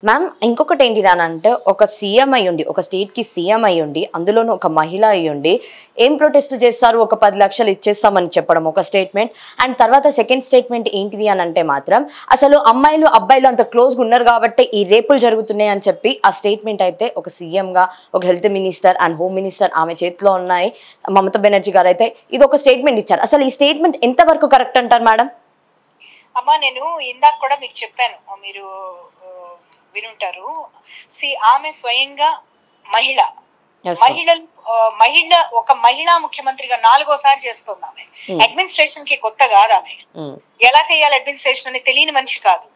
Ma'am ఇంకొకటి ఏంటిదనంటే ఒక CM అయ్యుండి ఒక స్టేట్ కి సీఎం అయ్యుండి అందులోనూ ఒక మహిళ అయ్యుండి ఏం ప్రొటెస్ట్ చేస్తారు ఒక 10 లక్షలు ఇచ్చేస్తామని చెప్పడం ఒక స్టేట్మెంట్ అండ్ తర్వాత సెకండ్ స్టేట్మెంట్ ఏంటిది అని అంటే మాత్రం అసలు అమ్మాయిలు అబ్బాయిలు అంత క్లోజ్గా ఉన్నారు కాబట్టి ఈ రేపులు జరుగుతున్నాయి అని చెప్పి ఆ స్టేట్మెంట్ అయితే ఒక సీఎం గా ఒక health minister and home minister ఆమె చేతిలో ఉన్నాయి మమతా బెనర్జీ గారు అయితే ఇది ఒక స్టేట్మెంట్ ఇచ్చారు. అసలు ఈ స్టేట్మెంట్ ఎంతవరకు కరెక్ట్ అంటారు మేడం? అమ్మా నేను ఇందాక కూడా మీకు చెప్పాను, మీరు వినుంటారు. ఆమె స్వయంగా మహిళ మహిళ ఒక మహిళా ముఖ్యమంత్రిగా 4వ సారి చేస్తుంది. ఆమె అడ్మినిస్ట్రేషన్ కి కొత్త కాదు. ఆమె ఎలా చేయాలి అడ్మినిస్ట్రేషన్ అని తెలియని మనిషి కాదు.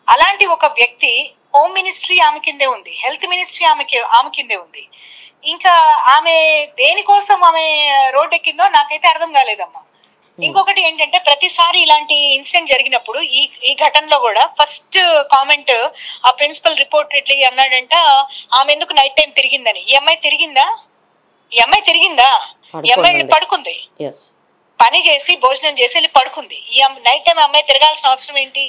అలాంటి ఒక వ్యక్తి హోమ్ మినిస్ట్రీ ఆమె కిందే ఉంది, హెల్త్ మినిస్ట్రీ ఆమె కిందే ఉంది. ఇంకా ఆమె దేనికోసం ఆమె రోడ్ ఎక్కిందో నాకైతే అర్థం కాలేదమ్మా. ఇంకొకటి ఏంటంటే ప్రతిసారి ఇలాంటి ఇన్సిడెంట్ జరిగినప్పుడు ఈ ఘటనలో కూడా ఫస్ట్ కామెంట్ ఆ ప్రిన్సిపల్ రిపోర్ట్ ఎట్లా అన్నాడంట, ఆమె ఎందుకు నైట్ టైం తిరిగిందని. ఈ అమ్మాయి తిరిగిందా? ఈ అమ్మాయి పడుకుంది, పని చేసి భోజనం చేసి వెళ్ళి పడుకుంది. ఈ నైట్ టైం అమ్మాయి తిరగాల్సిన అవసరం ఏంటి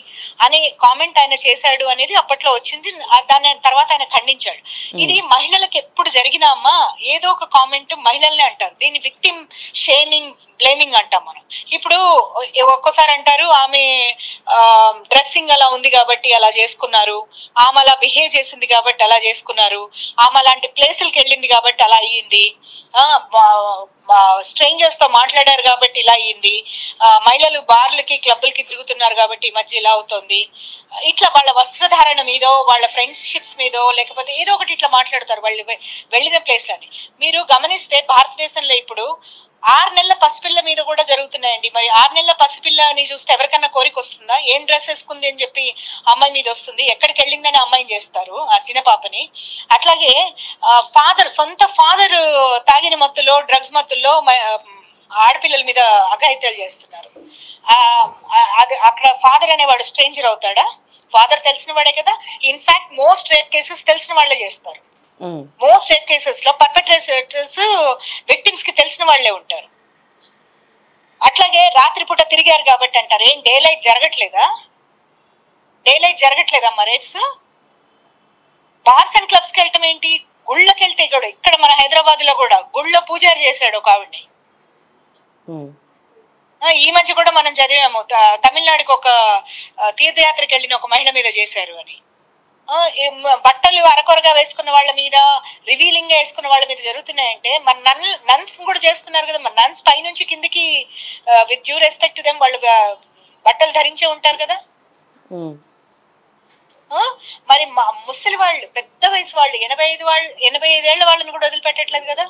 అని కామెంట్ ఆయన చేశాడు అనేది అప్పట్లో వచ్చింది. దాని తర్వాత ఆయన ఖండించాడు. ఇది మహిళలకు ఎప్పుడు జరిగినా అమ్మా ఏదో ఒక కామెంట్ మహిళల్ని అంటారు. దీన్ని విక్టిమ్ షేమింగ్ బ్లేమింగ్ అంటాం మనం. ఇప్పుడు ఒక్కోసారి అంటారు ఆమె డ్రెస్సింగ్ అలా ఉంది కాబట్టి అలా చేసుకున్నారు, ఆమె అలా బిహేవ్ చేసింది కాబట్టి అలా చేసుకున్నారు, ఆమె అలాంటి ప్లేసులకి వెళ్ళింది కాబట్టి అలా అయ్యింది, స్ట్రేంజర్స్ తో మాట్లాడారు కాబట్టి ఇలా అయ్యింది, మహిళలు బార్లకి క్లబ్లకి తిరుగుతున్నారు కాబట్టి ఈ మధ్య ఇలా అవుతుంది. ఇట్లా వాళ్ళ వస్త్రధారణ మీదో వాళ్ళ ఫ్రెండ్షిప్స్ మీదో లేకపోతే ఏదో ఒకటి ఇట్లా మాట్లాడతారు వాళ్ళు వెళ్ళిన ప్లేస్లని. మీరు గమనిస్తే భారతదేశంలో ఇప్పుడు 6 నెలల పసిపిల్ల మీద కూడా జరుగుతున్నాయండి. మరి 6 నెలల పసిపిల్లని చూస్తే ఎవరికన్నా కోరిక వస్తుందా? ఏం డ్రెస్ వేసుకుంది అని చెప్పి అమ్మాయి మీద వస్తుంది. ఎక్కడికి వెళ్ళిందని అమ్మాయిని చేస్తారు, ఆ చిన్న పాపని. అట్లాగే సొంత ఫాదర్ తాగిన మత్తులో డ్రగ్స్ మత్తుల్లో ఆడపిల్లల మీద అఘాయిత్యాలు చేస్తున్నారు. అక్కడ ఫాదర్ అనేవాడు స్ట్రేంజర్ అవుతాడా? ఫాదర్ తెలిసిన వాడే కదా. ఇన్ఫాక్ట్ మోస్ట్ రేప్ కేసెస్ తెలిసిన వాళ్ళే చేస్తారు. మోస్ట్ రేప్ కేసెస్ లో పర్పెట్రేటర్స్ విక్టిమ్స్ కి తెలిసిన వాళ్లే ఉంటారు. అట్లాగే రాత్రిపూట తిరిగారు కాబట్టి అంటారు. ఏం డే లైట్ జరగట్లేదమ్మా రేప్స్? బార్స్ అండ్ క్లబ్స్ కి వెళ్ళటం ఏంటి? గుళ్ళకి వెళ్తే కూడా ఇక్కడ మన హైదరాబాద్ లో కూడా గుళ్ళో పూజారి చేశాడు ఒక ఆవిడ్ని. ఈ మధ్య కూడా మనం చదివాము తమిళనాడుకి ఒక తీర్థయాత్రకి వెళ్ళిన ఒక మహిళ మీద చేశారు అని. బట్టలు అరకొరగా వేసుకున్న వాళ్ళ మీద, రివీలింగ్ గా వేసుకున్న వాళ్ళ మీద జరుగుతున్నాయంటే మన నన్స్ కూడా చేస్తున్నారు కదా. మన నన్స్ పై నుంచి కిందికి with due respect to them వాళ్ళు బట్టలు ధరించే ఉంటారు కదా. మరి ముసలి వాళ్ళు, పెద్ద వయసు వాళ్ళు, 85 ఏళ్ల వాళ్ళని కూడా వదిలిపెట్టట్లేదు కదా.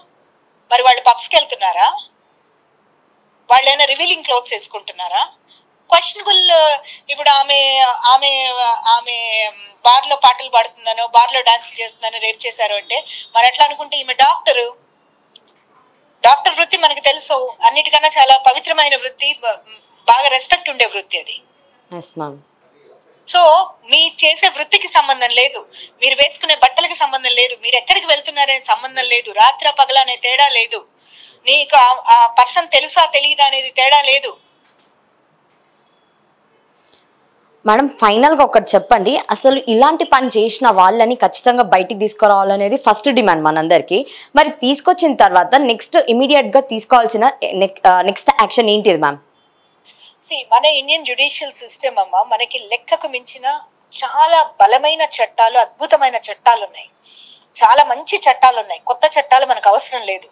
మరి వాళ్ళు పబ్స్ కి వెళ్తున్నారా? వాళ్ళు ఏమైనా రివీలింగ్ క్లోత్స్ వేసుకుంటున్నారా? క్వశ్చనబుల్. ఇప్పుడు ఆమె బార్ లో పాటలు పాడుతుందనో బార్ లో డాన్సులు చేస్తుందనో రేప్ చేశారు అంటే మరి అట్లా అనుకుంటే ఈమె డాక్టర్ వృత్తి మనకు తెలుసు, అన్నిటికన్నా చాలా పవిత్రమైన వృత్తి, బాగా రెస్పెక్ట్ ఉండే వృత్తి అది. సో మీరు చేసే వృత్తికి సంబంధం లేదు, మీరు వేసుకునే బట్టలకి సంబంధం లేదు, మీరు ఎక్కడికి వెళ్తున్నారనే సంబంధం లేదు, రాత్రి పగల అనే తేడా లేదు, నీకు ఆ పర్సన్ తెలుసా తెలియదా అనేది తేడా లేదు. మేడం ఫైనల్ గా ఒకటి చెప్పండి, అసలు ఇలాంటి పని చేసిన వాళ్ళని ఖచ్చితంగా బయటికి తీసుకురావాలనేది ఫస్ట్ డిమాండ్ మనందరికి. మరి తీసుకొచ్చిన తర్వాత నెక్స్ట్ ఇమీడియట్ గా తీసుకోవాల్సిన నెక్స్ట్ యాక్షన్ ఏంటిది మ్యామ్? మన ఇండియన్ జ్యుడిషియల్ సిస్టమ్ అమ్మ, మనకి లెక్కకు మించిన చాలా బలమైన చట్టాలు, అద్భుతమైన చట్టాలు ఉన్నాయి, చాలా మంచి చట్టాలు ఉన్నాయి. కొత్త చట్టాలు మనకు అవసరం లేదు.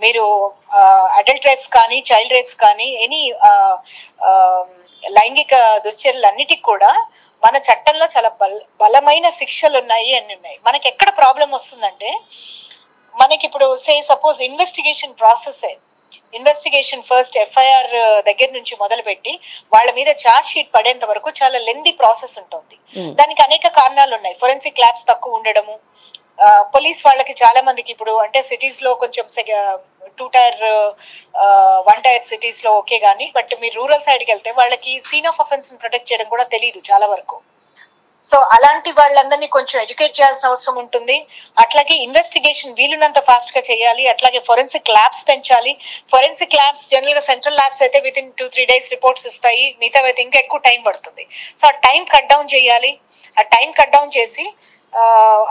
మీరు అడల్ట్ రేప్స్ కానీ, చైల్డ్ రేప్స్ కానీ, ఎనీ లైంగిక దుశ్చర్యలు అన్నిటికి కూడా మన చట్టంలో చాలా బలమైన శిక్షలు ఉన్నాయి అన్ని ఉన్నాయి. మనకి ఎక్కడ ప్రాబ్లం వస్తుందంటే, మనకి ఇప్పుడు సపోజ్ ఇన్వెస్టిగేషన్ ఫస్ట్ ఎఫ్ఐఆర్ దగ్గర నుంచి మొదలుపెట్టి వాళ్ళ మీద ఛార్జ్ షీట్ పడేంత వరకు చాలా లెందీ ప్రాసెస్ ఉంటుంది. దానికి అనేక కారణాలు ఉన్నాయి. ఫోరెన్సిక్ ల్యాబ్స్ తక్కువ ఉండడము, పోలీస్ వాళ్ళకి చాలా మందికి ఇప్పుడు అంటే సిటీస్ లో కొంచెం 2 టైర్ 1 టైర్ సిటీస్ లో ఓకే గానీ, బట్ మీరు రూరల్ సైడ్ కి వెళ్తే వాళ్ళకి సీన్ ఆఫ్ అఫెన్స్ ప్రొటెక్ట్ చేయడం కూడా తెలియదు చాలా వరకు. సో అలాంటి వాళ్ళందరినీ కొంచెం ఎడ్యుకేట్ చేయాల్సిన అవసరం ఉంటుంది. అట్లాగే ఇన్వెస్టిగేషన్ వీలున్నంత ఫాస్ట్ గా చేయాలి. అట్లాగే ఫోరెన్సిక్ ల్యాబ్స్ పెంచాలి. ఫోరెన్సిక్ ల్యాబ్స్ జనరల్ గా సెంట్రల్ ల్యాబ్స్ అయితే విత్ ఇన్ 2-3 days రిపోర్ట్స్ ఇస్తాయి, మిగతా అయితే ఇంకా ఎక్కువ టైం పడుతుంది. సో ఆ టైం కట్ డౌన్ చేయాలి. ఆ టైం కట్ డౌన్ చేసి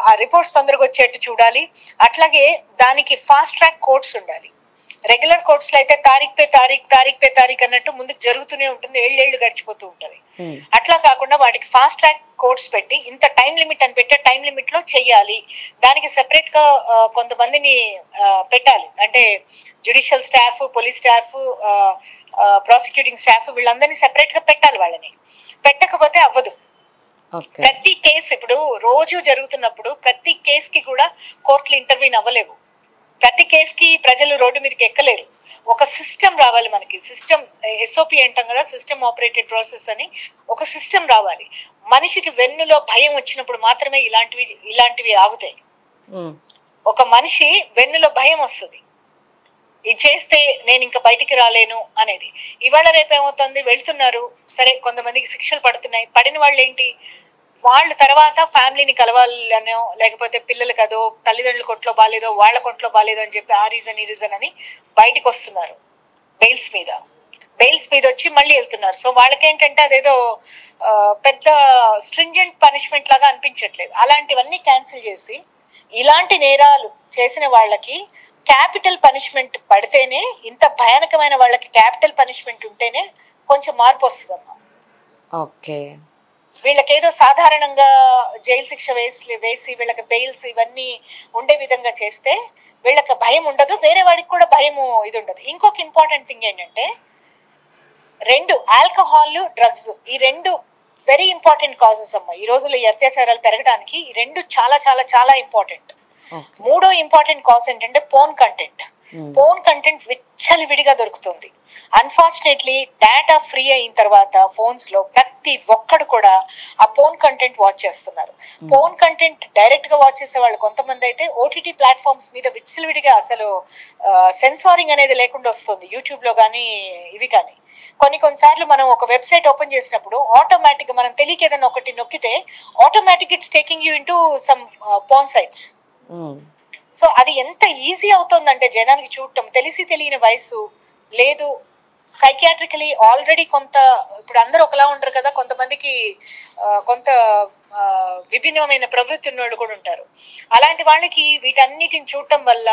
ఆ రిపోర్ట్స్ తొందరగా వచ్చేట్టు చూడాలి. అట్లాగే దానికి ఫాస్ట్ ట్రాక్ కోర్ట్స్ ఉండాలి. రెగ్యులర్ కోర్ట్స్ లో అయితే తారీఖ్ పే తారీఖ్ అన్నట్టు ముందుకు జరుగుతూనే ఉంటుంది, ఏళ్ళు గడిచిపోతూ ఉంటది. అట్లా కాకుండా వాటికి ఫాస్ట్ ట్రాక్ కోర్ట్స్ పెట్టి ఇంత టైం లిమిట్ అని పెట్టే టైం లిమిట్ లో చెయ్యాలి. దానికి సెపరేట్ గా కొంతమందిని పెట్టాలి. అంటే judicial staff, police staff, prosecuting staff వీళ్ళందరినీ సెపరేట్ గా పెట్టాలి. వాళ్ళని పెట్టకపోతే అవ్వదు. ప్రతి కేసు ఇప్పుడు రోజు జరుగుతున్నప్పుడు ప్రతి కేసుకి కూడా కోర్టులు ఇంటర్వ్యూన్ అవ్వలేవు. ప్రతి కేసుకి ప్రజలు రోడ్డు మీదకి ఎక్కలేరు. ఒక సిస్టమ్ రావాలి మనకి. సిస్టమ్ SOP అంటాం కదా, సిస్టమ్ ఆపరేటెడ్ ప్రాసెస్ అని. ఒక సిస్టమ్ రావాలి. మనిషికి వెన్నులో భయం వచ్చినప్పుడు మాత్రమే ఇలాంటివి ఆగుతాయి. ఒక మనిషి వెన్నులో భయం వస్తుంది, ఇది చేస్తే నేను ఇంకా బయటికి రాలేను అనేది. ఇవాళ రేపేమవుతుంది, వెళ్తున్నారు సరే, కొంతమందికి శిక్షలు పడుతున్నాయి. పడిన వాళ్ళు ఏంటి, వాళ్ళు తర్వాత ఫ్యామిలీని కలవాలనో లేకపోతే పిల్లలకి అదో, తల్లిదండ్రుల కొంట్లో బాగాలేదో, వాళ్ళ కొంట్లో బాగాలేదో అని చెప్పి ఆ రీజన్ ఈ రీజన్ అని బయటకు వస్తున్నారు బెయిల్స్ మీద వచ్చి మళ్ళీ వెళ్తున్నారు. సో వాళ్ళకేంటంటే అదేదో పెద్ద స్ట్రింజెంట్ పనిష్మెంట్ లాగా అనిపించట్లేదు. అలాంటివన్నీ క్యాన్సిల్ చేసి ఇలాంటి నేరాలు చేసిన వాళ్ళకి క్యాపిటల్ పనిష్మెంట్ పడితేనే, ఇంత భయానకమైన వాళ్ళకి క్యాపిటల్ పనిష్మెంట్ ఉంటేనే కొంచెం మార్పు వస్తుందమ్మా. ఓకే, వీళ్ళకేదో సాధారణంగా జైలు శిక్ష వేసి వీళ్ళకి బెయిల్స్ ఇవన్నీ ఉండే విధంగా చేస్తే వీళ్ళకి భయం ఉండదు, వేరే వాడికి కూడా భయము ఇది ఉండదు. ఇంకొక ఇంపార్టెంట్ థింగ్ ఏంటంటే, రెండు ఆల్కహాల్, డ్రగ్స్, ఈ రెండు వెరీ ఇంపార్టెంట్ కాజెస్ అమ్మా. ఈ రోజుల్లో ఈ అత్యాచారాలు పెరగడానికి ఈ రెండు చాలా చాలా చాలా ఇంపార్టెంట్. మూడో ఇంపార్టెంట్ కాజ్ ఏంటంటే పోర్న్ కంటెంట్. పోర్న్ కంటెంట్ విచ్చలవిడిగా దొరుకుతుంది. అన్ఫార్చునేట్లీ డేటా ఫ్రీ అయిన తర్వాత ఫోన్స్ లో ప్రతి ఒక్కడు కూడా ఆ పోర్న్ కంటెంట్ వాచ్ చేస్తున్నారు. పోర్న్ కంటెంట్ డైరెక్ట్ గా వాచ్ చేసే వాళ్ళు కొంతమంది అయితే OTT ప్లాట్ఫామ్స్ మీద విచ్చలవిడిగా అసలు సెన్సారింగ్ అనేది లేకుండా వస్తుంది, యూట్యూబ్ లో కానీ ఇవి కానీ. కొన్నిసార్లు మనం ఒక వెబ్సైట్ ఓపెన్ చేసినప్పుడు ఆటోమేటిక్ గా మనం తెలియక ఏదైనా ఒకటి నొక్కితే automatic it's taking you into some porn sites. So అది ఎంత ఈజీ అవుతుందంటే జనానికి చూడటం. తెలియని వయసు లేదు, సైకియాట్రికలీ ఆల్రెడీ కొంత, ఇప్పుడు అందరూ ఒకలా ఉండరు కదా, కొంతమందికి కొంత విభిన్నమైన ప్రవృత్తి ఉన్న వాళ్ళు కూడా ఉంటారు. అలాంటి వాళ్ళకి వీటన్నిటిని చూడటం వల్ల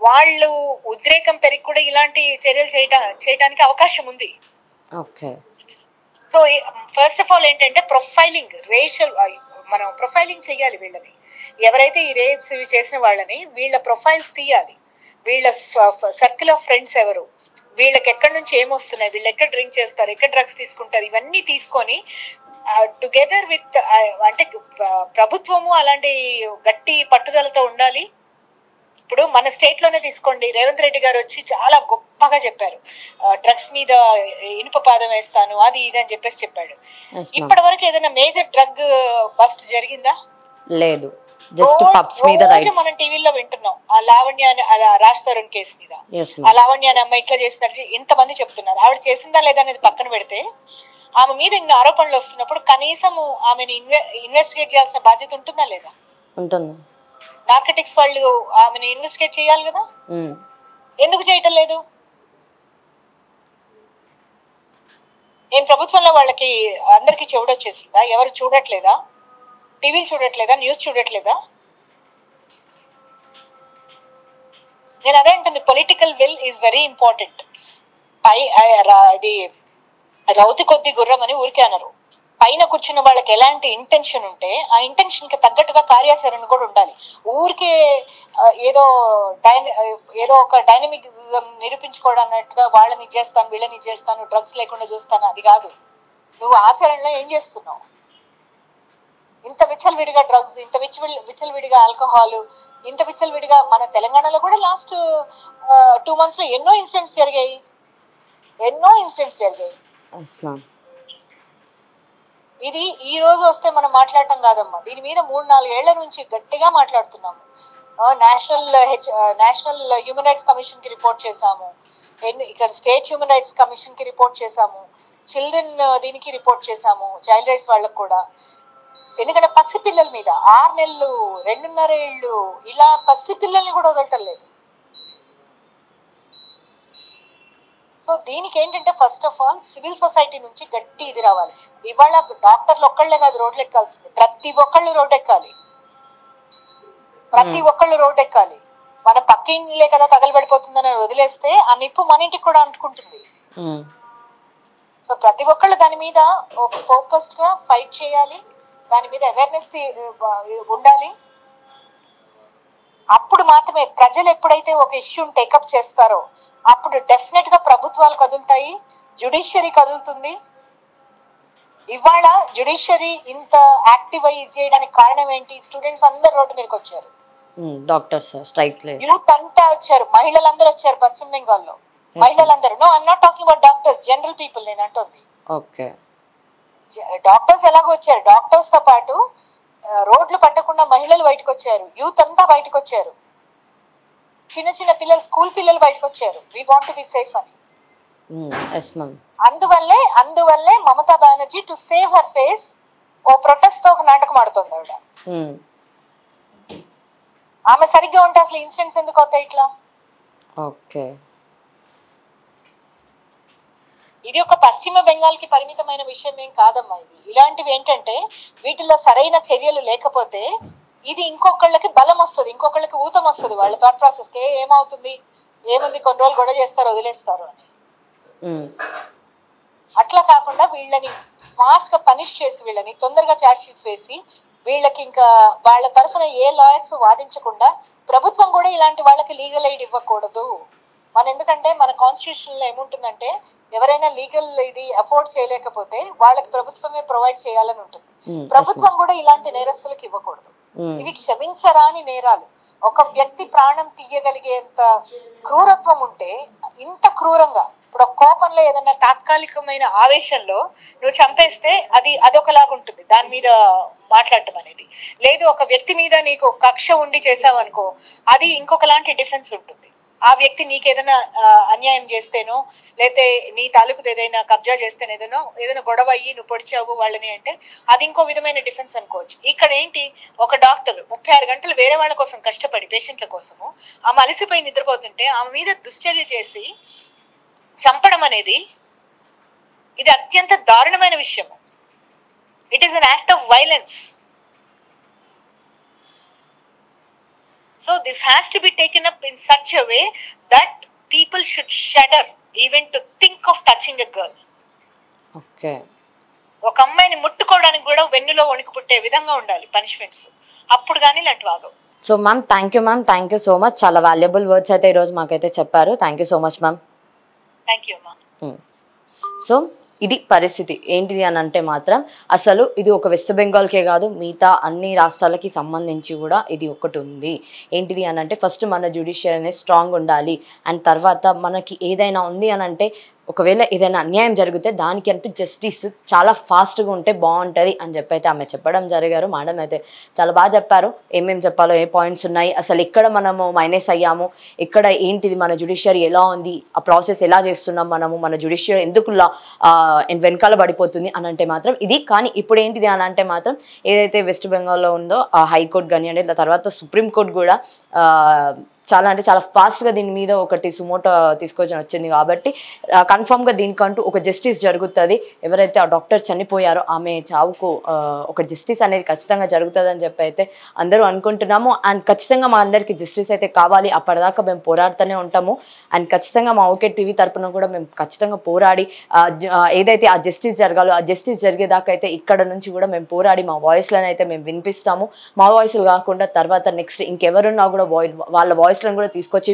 వాళ్ళు ఉద్రేకం పెరిగి కూడా ఇలాంటి చర్యలు చేయడానికి అవకాశం ఉంది. సో ఫస్ట్ ఆఫ్ ఆల్ ఏంటంటే ప్రొఫైలింగ్, మనం ప్రొఫైలింగ్ చేయాలి వీళ్ళని. ఎవరైతే ఈ రేప్స్ ఇవి చేసిన వాళ్ళని వీళ్ళ ప్రొఫైల్స్ తీయాలి. వీళ్ళ సర్కిల్ ఆఫ్ ఫ్రెండ్స్ ఎవరు, వీళ్ళకి ఎక్కడి నుంచి ఏమొస్తున్నాయి, వీళ్ళు ఎక్కడ డ్రింక్ చేస్తారు, ఎక్కడ డ్రగ్స్ తీసుకుంటారు, ఇవన్నీ తీసుకొని టుగెదర్ విత్, అంటే ప్రభుత్వము అలాంటి గట్టి పట్టుదలతో ఉండాలి. ఇప్పుడు మన స్టేట్ లోనే తీసుకోండి, రేవంత్ రెడ్డి గారు వచ్చి చాలా గొప్పగా చెప్పారు, డ్రగ్స్ మీద ఇనుప పాదం వేస్తాను, అది ఇది అని చెప్పాడు. ఇప్పటి వరకు ఏదైనా మేజర్ డ్రగ్ బస్ట్ జరిగిందా? లేదు. జస్ట్ పబ్స్ మీద రైట్స్ మనం టీవీలో వింటున్నాం. ఆ లావణ్య రాజ్ తరుణ్ కేసు మీద, ఆ లావణ్య అనే అమ్మాయి ఇట్లా చేస్తున్నారు ఎంతమంది చెప్తున్నారు. ఆవిడ చేసిందా లేదా అనేది పక్కన పెడితే, ఆమె మీద ఇన్ని ఆరోపణలు వస్తున్నప్పుడు కనీసం ఆమెను ఇన్వెస్టిగేట్ చేయాల్సిన బాధ్యత ఉంటుందా లేదా? ఉంటుంది. నార్కటిక్స్ వాళ్ళు ఆమెను ఇన్వెస్టిగేట్ చేయాలి కదా, ఎందుకు చేయటం లేదు? ఏం ప్రభుత్వంలో వాళ్ళకి అందరికి చెవుడొచ్చేసిందా? ఎవరు చూడట్లేదా? టీవీ చూడట్లేదా? న్యూస్ చూడట్లేదా? నేను అదే అంటుంది, political will is very important. ఇది రౌతి కొద్ది గుర్రం అని ఊరికే అన్నారు. పైన కూర్చున్న వాళ్ళకి ఎలాంటి ఇంటెన్షన్ ఉంటే ఆ ఇంటెన్షన్ కి తగ్గట్టుగా కార్యాచరణ కూడా ఉండాలి. ఊరికే ఏదో ఒక డైనమిజం నిరూపించుకోవడం అన్నట్టుగా వాళ్ళని ఇచ్చేస్తాను, వీళ్ళని ఇచ్చేస్తాను, డ్రగ్స్ లేకుండా చూస్తాను, అది కాదు. నువ్వు ఆచరణలో ఏం చేస్తున్నావు? ఇంత విచ్చలవిడిగా డ్రగ్స్, ఇంత విచ్చలవిడిగా ఆల్కహాల్, ఇంత విచ్చలవిడిగా మన తెలంగాణలో కూడా లాస్ట్ 2 months లో ఎన్నో ఇన్సిడెంట్స్ జరిగాయి. ఇది ఈ రోజు వస్తే మనం మాట్లాడటం కాదమ్మా, దీని మీద 3-4 ఏళ్ల నుంచి గట్టిగా మాట్లాడుతున్నాము. నేషనల్ హ్యూమన్ రైట్స్ కమిషన్ కి రిపోర్ట్ చేశాము, ఇక్కడ స్టేట్ హ్యూమన్ రైట్స్ కమిషన్ కి రిపోర్ట్ చేశాము, చిల్డ్రన్ దీనికి రిపోర్ట్ చేశాము, చైల్డ్ రైట్స్ వాళ్ళకు కూడా. ఎందుకంటే పసిపిల్లల మీద 6 నెలలు 2.5 ఏళ్ళు ఇలా పసిపిల్లల్ని కూడా వదలటం లేదు. సో దీనికి ఏంటంటే first of all civil society నుంచి గట్టి ఇది రావాలి. ఇవాళ డాక్టర్లు ఒక్కళ్ళే కాదు రోడ్లు ఎక్కాల్సింది, ప్రతి ఒక్కళ్ళు రోడ్డు ఎక్కాలి, ప్రతి ఒక్కళ్ళు రోడ్డు ఎక్కాలి. మన పక్కింట్లే కదా తగలబడిపోతుందని వదిలేస్తే ఆ నిప్పు మన ఇంటికి కూడా అంటుకుంటుంది. సో ప్రతి ఒక్కళ్ళు దాని మీద ఒక ఫోకస్డ్ గా ఫైట్ చేయాలి, దాని మీద అవేర్నెస్ ఉండాలి. అప్పుడు మాత్రమే ప్రజలు ఎప్పుడైతే ఒక ఇష్యూని టేకప్ చేస్తారో అప్పుడు డెఫినెట్ గా ప్రభుత్వాలు కదులుతాయి, జ్యుడిషియరీ కదులుతుంది. ఇవాళ జ్యుడిషియరీ ఇంత యాక్టివ్ అయ్యి చేయడానికి కారణం ఏంటి? స్టూడెంట్స్ అందరు రోడ్డు మీదకి వచ్చారు, డాక్టర్స్ స్ట్రైక్, యూత్ అంతా వచ్చారు, మహిళలందరూ వచ్చారు. పశ్చిమ బెంగాల్లో మహిళలందరూ, no I'm not talking about doctors, general people నేను అంటుంది. ఓకే, డాక్టర్స్ ఎలాగో వచ్చారు, డాక్టర్స్ తో పాటు రోడ్లు పట్టకుండా మహిళలు బయటకు వచ్చారు, యూత్ అంతా బయటకు వచ్చారు, చిన్న చిన్న పిల్లలు, స్కూల్ పిల్లలు బయటకు వచ్చారు. We want to be safe అని. అందువల్లే Mamata Banerjee to save her face ఓ ప్రొటెస్ట్ తో ఒక నాటకం ఆడుతుంది ఆవిడ. ఆమె సరిగ్గా ఉంటే అసలు ఇన్సిడెంట్స్ ఎందుకు అవుతాయి ఇట్లా? ఓకే, ఇది ఒక పశ్చిమ బెంగాల్ కి పరిమితమైన విషయం ఏం కాదమ్మా. ఇది ఇలాంటివి ఏంటంటే వీటిలో సరైన చర్యలు లేకపోతే ఇది ఇంకొకళ్ళకి బలం వస్తుంది, ఇంకొకళ్ళకి ఊతం వస్తుంది వాళ్ళ థాట్ ప్రాసెస్ కి. ఏమవుతుంది, ఏముంది, కొన్ని రోజులు గొడవ చేస్తారు వదిలేస్తారు అని. అట్లా కాకుండా వీళ్ళని ఫాస్ట్ గా పనిష్ చేసి, వీళ్ళని తొందరగా ఛార్జ్ షీట్స్ వేసి, వీళ్ళకి ఇంకా వాళ్ళ తరఫున ఏ లాయర్స్ వాదించకుండా ప్రభుత్వం కూడా ఇలాంటి వాళ్ళకి లీగల్ ఎయిడ్ ఇవ్వకూడదు. ఎందుకంటే మన కాన్స్టిట్యూషన్ లో ఏముంటుందంటే ఎవరైనా లీగల్ ఇది అఫోర్డ్ చేయలేకపోతే వాళ్ళకి ప్రభుత్వమే ప్రొవైడ్ చేయాలని ఉంటుంది. ప్రభుత్వం కూడా ఇలాంటి నేరస్తులకు ఇవ్వకూడదు. ఇవి క్షమించరాని నేరాలు. ఒక వ్యక్తి ప్రాణం తీయగలిగేంత క్రూరత్వం ఉంటే ఇంత క్రూరంగా, ఇప్పుడు ఒక కోపంలో ఏదైనా తాత్కాలికమైన ఆవేశంలో నువ్వు చంపేస్తే అదొకలాగా ఉంటుంది, దాని మీద మాట్లాడటం అనేది. లేదు, ఒక వ్యక్తి మీద నీకు కక్ష ఉండి చేసావు అనుకో, అది ఇంకొకలాంటి డిఫెన్స్ ఉంటుంది. ఆ వ్యక్తి నీకేదైనా అన్యాయం చేస్తేనో, లేతే నీ తాలూకు ఏదైనా కబ్జా చేస్తేనో, ఏదైనా గొడవ అయ్యి నువ్వు పొడిచావు వాళ్ళని అంటే అది ఇంకో విధమైన డిఫెన్స్ అనుకోవచ్చు. ఇక్కడ ఏంటి, ఒక డాక్టర్ 36 గంటలు వేరే వాళ్ళ కోసం కష్టపడి పేషెంట్ల కోసము ఆమె అలసిపోయి నిద్రపోతుంటే ఆమె మీద దుశ్చర్య చేసి చంపడం అనేది ఇది అత్యంత దారుణమైన విషయము. It is an act of violence. So this has to be taken up in such a way that people should shudder even to think of touching a girl. Okay. ఒక అమ్మాయిని ముట్టుకోవడానికి కూడా వెన్నులో వణుకు పుట్టే విధంగా ఉండాలి పనిష్మెంట్స్, అప్పుడు కానీ ఇలాంటి వాగవు. So ma'am, thank you ma'am, thank you so much. చాలా వాల్యుబుల్ వర్డ్స్ అయితే ఈరోజు మాకైతే చెప్పారు. Thank you so much ma'am. Thank you అమ్మా. సో ఇది పరిస్థితి ఏంటిది అని అంటే మాత్రం అసలు ఇది ఒక వెస్ట్ బెంగాల్కే కాదు, మిగతా అన్ని రాష్ట్రాలకి సంబంధించి కూడా ఇది ఒకటి ఉంది. ఏంటిది అని అంటే ఫస్ట్ మన జ్యుడిషియరీ అనేది స్ట్రాంగ్ ఉండాలి. అండ్ తర్వాత మనకి ఏదైనా ఉంది అని అంటే ఒకవేళ ఏదైనా అన్యాయం జరిగితే దానికి అంటే జస్టిస్ చాలా ఫాస్ట్గా ఉంటే బాగుంటుంది అని చెప్పి అయితే ఆమె చెప్పడం జరిగారు. మేడం అయితే చాలా బాగా చెప్పారు, ఏమేమి చెప్పాలో, ఏ పాయింట్స్ ఉన్నాయి, అసలు ఎక్కడ మనము మైనస్ అయ్యాము, ఇక్కడ ఏంటిది మన జ్యుడిషియరీ ఎలా ఉంది, ఆ ప్రాసెస్ ఎలా చేస్తున్నాం మనము, మన జ్యుడిషియరీ ఎందుకు వెనకాల పడిపోతుంది అని అంటే మాత్రం ఇది. కానీ ఇప్పుడు ఏంటిది అని అంటే మాత్రం ఏదైతే వెస్ట్ బెంగాల్లో ఉందో ఆ హైకోర్టు కానివ్వండి, తర్వాత సుప్రీంకోర్టు కూడా చాలా అంటే చాలా ఫాస్ట్గా దీని మీద ఒకటి సుమోటో తీసుకొచ్చి వచ్చింది. కాబట్టి కన్ఫామ్గా దీనికంటూ ఒక జస్టిస్ జరుగుతుంది. ఎవరైతే ఆ డాక్టర్ చనిపోయారో ఆమె చావుకు ఒక జస్టిస్ అనేది ఖచ్చితంగా జరుగుతుంది అని చెప్పి అయితే అందరూ అనుకుంటున్నాము. అండ్ ఖచ్చితంగా మా అందరికీ జస్టిస్ అయితే కావాలి. అప్పటిదాకా మేము పోరాడుతూనే ఉంటాము. అండ్ ఖచ్చితంగా మా ఓకే టీవీ తరపున కూడా మేము ఖచ్చితంగా పోరాడి ఏదైతే ఆ జస్టిస్ జరగాలో ఆ జస్టిస్ జరిగేదాకా అయితే ఇక్కడ నుంచి కూడా మేము పోరాడి మా వాయిస్లను అయితే మేము వినిపిస్తాము. మా వాయిస్లు కాకుండా తర్వాత నెక్స్ట్ ఇంకెవరున్నా కూడా వాళ్ళ వాయిస్లను కూడా తీసుకొచ్చి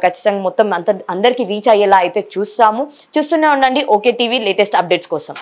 ఖచ్చితంగా మొత్తం అందరికీ రీచ్ అయ్యేలా అయితే చూస్తూనే ఉండండి ఓకే టీవీ లేటెస్ట్ అప్డేట్స్ కోసం.